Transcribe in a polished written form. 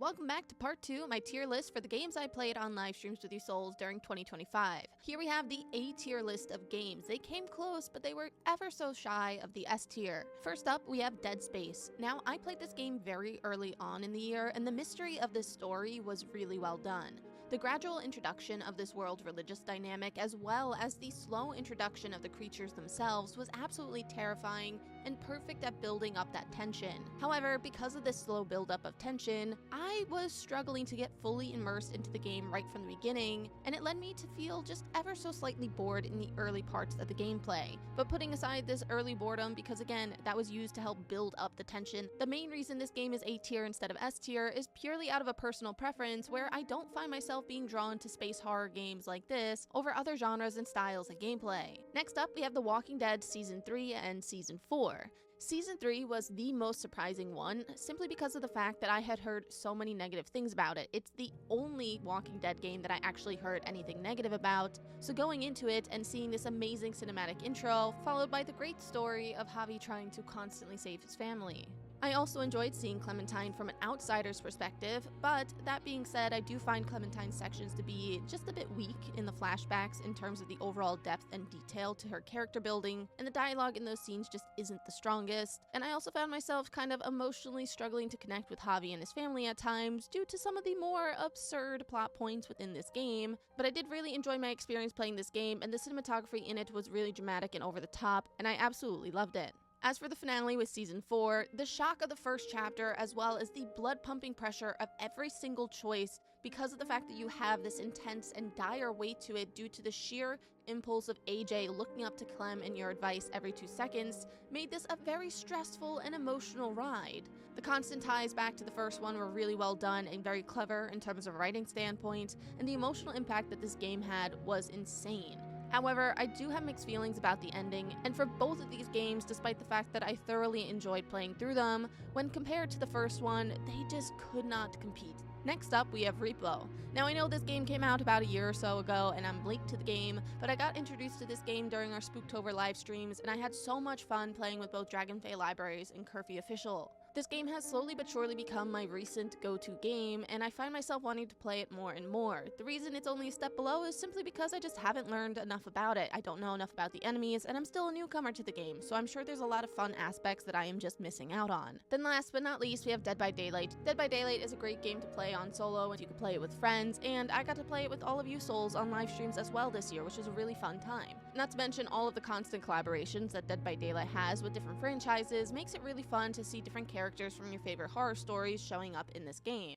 Welcome back to part 2 of my tier list for the games I played on live streams with you souls during 2025. Here we have the A tier list of games. They came close, but they were ever so shy of the S tier. First up, we have Dead Space. Now, I played this game very early on in the year, and the mystery of this story was really well done. The gradual introduction of this world religious dynamic, as well as the slow introduction of the creatures themselves, was absolutely terrifying and perfect at building up that tension. However, because of this slow buildup of tension, I was struggling to get fully immersed into the game right from the beginning, and it led me to feel just ever so slightly bored in the early parts of the gameplay. But putting aside this early boredom, because again, that was used to help build up the tension, the main reason this game is A tier instead of S tier is purely out of a personal preference where I don't find myself being drawn to space horror games like this over other genres and styles of gameplay. Next up, we have The Walking Dead Season 3 and Season 4. Season 3 was the most surprising one, simply because of the fact that I had heard so many negative things about it. It's the only Walking Dead game that I actually heard anything negative about, so going into it and seeing this amazing cinematic intro, followed by the great story of Javi trying to constantly save his family. I also enjoyed seeing Clementine from an outsider's perspective, but that being said, I do find Clementine's sections to be just a bit weak in the flashbacks in terms of the overall depth and detail to her character building, and the dialogue in those scenes just isn't the strongest. And I also found myself kind of emotionally struggling to connect with Javi and his family at times due to some of the more absurd plot points within this game, but I did really enjoy my experience playing this game, and the cinematography in it was really dramatic and over the top, and I absolutely loved it. As for the finale with Season 4, the shock of the first chapter, as well as the blood-pumping pressure of every single choice because of the fact that you have this intense and dire weight to it due to the sheer impulse of AJ looking up to Clem and your advice every 2 seconds, made this a very stressful and emotional ride. The constant ties back to the first one were really well done and very clever in terms of a writing standpoint, and the emotional impact that this game had was insane. However, I do have mixed feelings about the ending, and for both of these games, despite the fact that I thoroughly enjoyed playing through them, when compared to the first one, they just could not compete. Next up, we have Repo. Now, I know this game came out about a year or so ago, and I'm late to the game, but I got introduced to this game during our Spooktober live streams, and I had so much fun playing with both Dragonfey Libraries and Curfew Official. This game has slowly but surely become my recent go-to game, and I find myself wanting to play it more and more. The reason it's only a step below is simply because I just haven't learned enough about it. I don't know enough about the enemies, and I'm still a newcomer to the game, so I'm sure there's a lot of fun aspects that I am just missing out on. Then last but not least, we have Dead by Daylight. Dead by Daylight is a great game to play on solo, and you can play it with friends, and I got to play it with all of you souls on live streams as well this year, which was a really fun time. Not to mention all of the constant collaborations that Dead by Daylight has with different franchises makes it really fun to see different characters from your favorite horror stories showing up in this game.